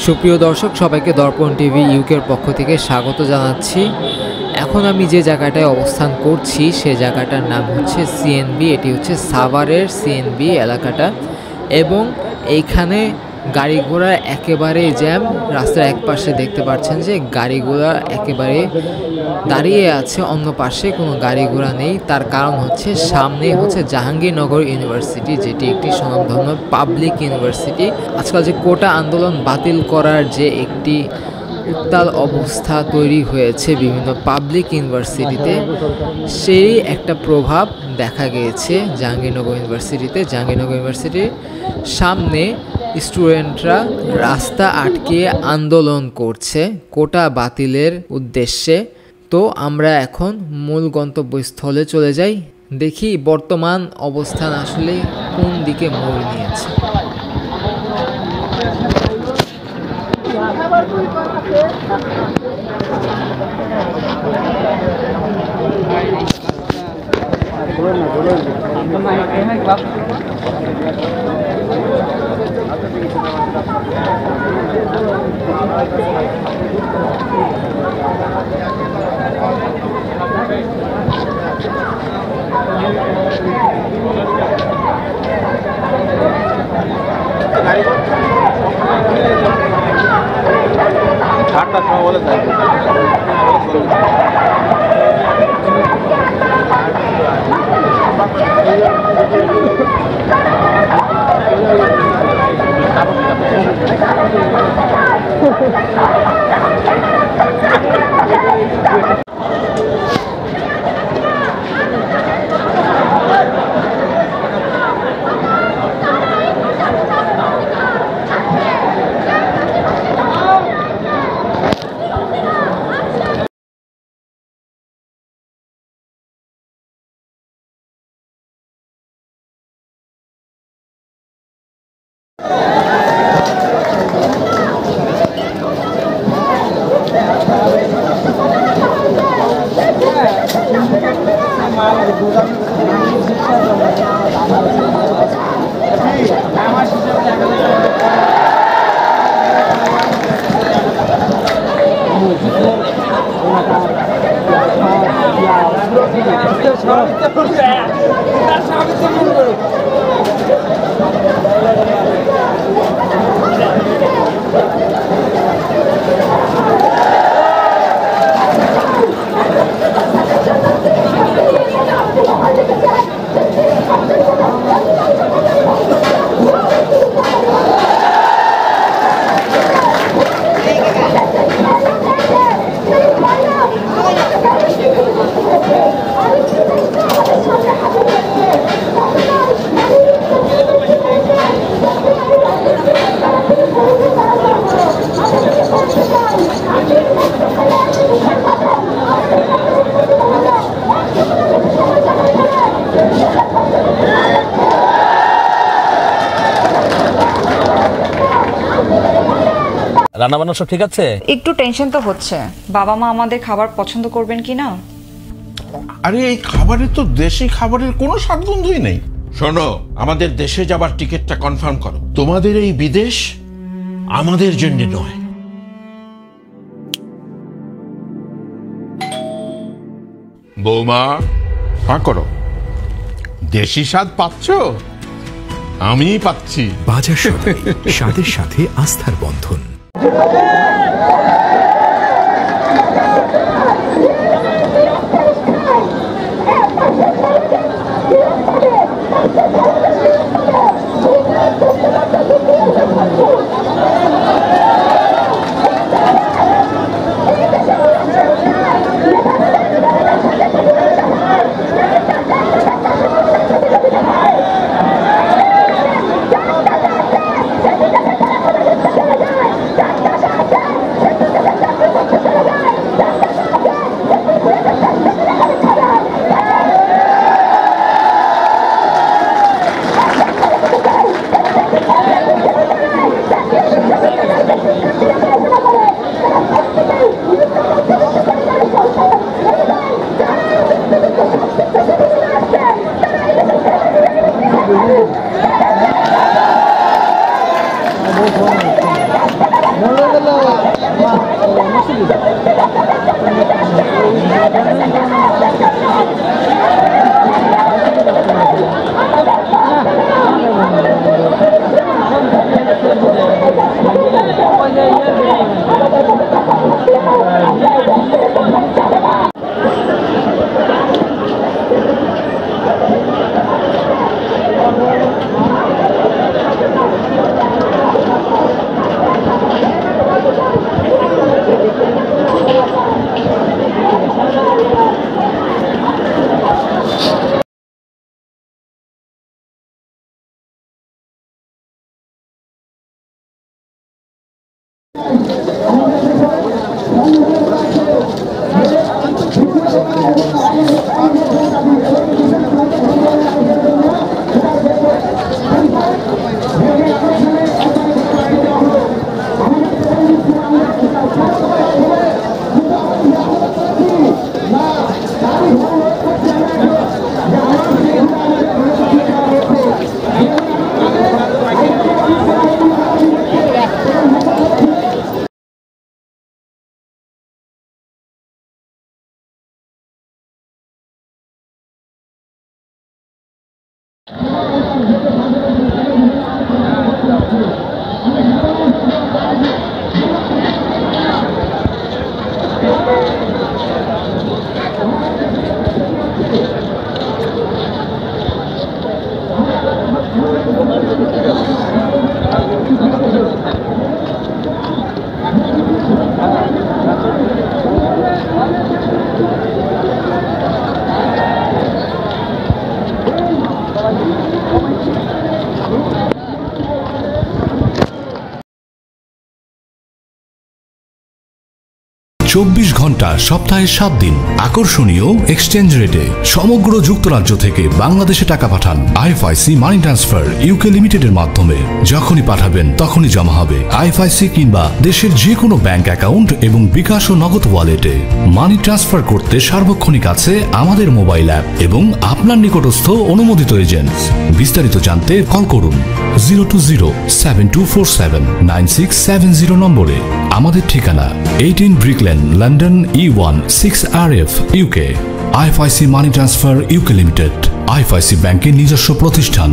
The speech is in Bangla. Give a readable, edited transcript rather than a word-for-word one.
সুপ্রিয় দর্শক, সবাইকে দর্পণ টিভি ইউকের পক্ষ থেকে স্বাগত জানাচ্ছি। এখন আমি যে জায়গাটায় অবস্থান করছি সে জায়গাটার নাম হচ্ছে সিএনবি। এটি হচ্ছে সাভারের সিএনবি এলাকাটা, এবং এইখানে গাড়ি ঘোড়া একেবারে জ্যাম। রাস্তার এক পাশে দেখতে পাচ্ছেন যে গাড়ি ঘোড়া একেবারে দাঁড়িয়ে আছে, অন্য পাশে কোনো গাড়ি ঘোড়া নেই। তার কারণ হচ্ছে সামনে হচ্ছে জাহাঙ্গীরনগর ইউনিভার্সিটি, যেটি একটি স্বনামধন্য পাবলিক ইউনিভার্সিটি। আজকাল যে কোটা আন্দোলন বাতিল করার যে একটি উত্তাল অবস্থা তৈরি হয়েছে বিভিন্ন পাবলিক ইউনিভার্সিটিতে, সেই একটা প্রভাব দেখা গিয়েছে জাহাঙ্গীরনগর ইউনিভার্সিটিতে। জাহাঙ্গীরনগর ইউনিভার্সিটির সামনে স্টুডেন্টরা রাস্তা আটকে আন্দোলন করছে কোটা বাতিলের উদ্দেশ্যে। তো আমরা এখন মূল গন্তব্যস্থলে চলে যাই, দেখি বর্তমান অবস্থান আসলে কোন দিকে মোড় নিয়েছে। রান্না বান্না সব ঠিক আছে? একটু টেনশন তো হচ্ছে, বাবা মা আমাদের খাবার পছন্দ করবেন কিনা। আরে এই খাবারে তো দেশি খাবারের কোনো স্বাদগন্ধই নেই। শোনো, আমাদের দেশে যাবার টিকিটটা কনফার্ম করো। তোমাদের এই বিদেশ আমাদের জন্য নয়। বৌমা, হ্যাঁ করো। দেশি স্বাদ পাচ্ছ? আমি পাচ্ছি। বাজার সদাই, স্বাদের সাথে আস্থার বন্ধন। চব্বিশ ঘন্টা সপ্তাহে 7 দিন আকর্ষণীয় এক্সচেঞ্জ রেটে সমগ্র যুক্তরাজ্য থেকে বাংলাদেশে টাকা পাঠান আইএফআইসি মানি ট্রান্সফার ইউকে লিমিটেডের মাধ্যমে। যখনই পাঠাবেন তখনই জমা হবে আইএফআইসি কিংবা দেশের যে কোনো ব্যাংক অ্যাকাউন্ট এবং বিকাশ ও নগদ ওয়ালেটে। মানি ট্রান্সফার করতে সার্বক্ষণিক আছে আমাদের মোবাইল অ্যাপ এবং আপনার নিকটস্থ অনুমোদিত এজেন্ট। বিস্তারিত জানতে কল করুন 020-7247-9670 নম্বরে। আমাদের ঠিকানা 18 Brick Lane, London E1 6RF UK। IFIC money transfer UK limited IFIC ব্যাংকের নিজস্ব প্রতিষ্ঠান।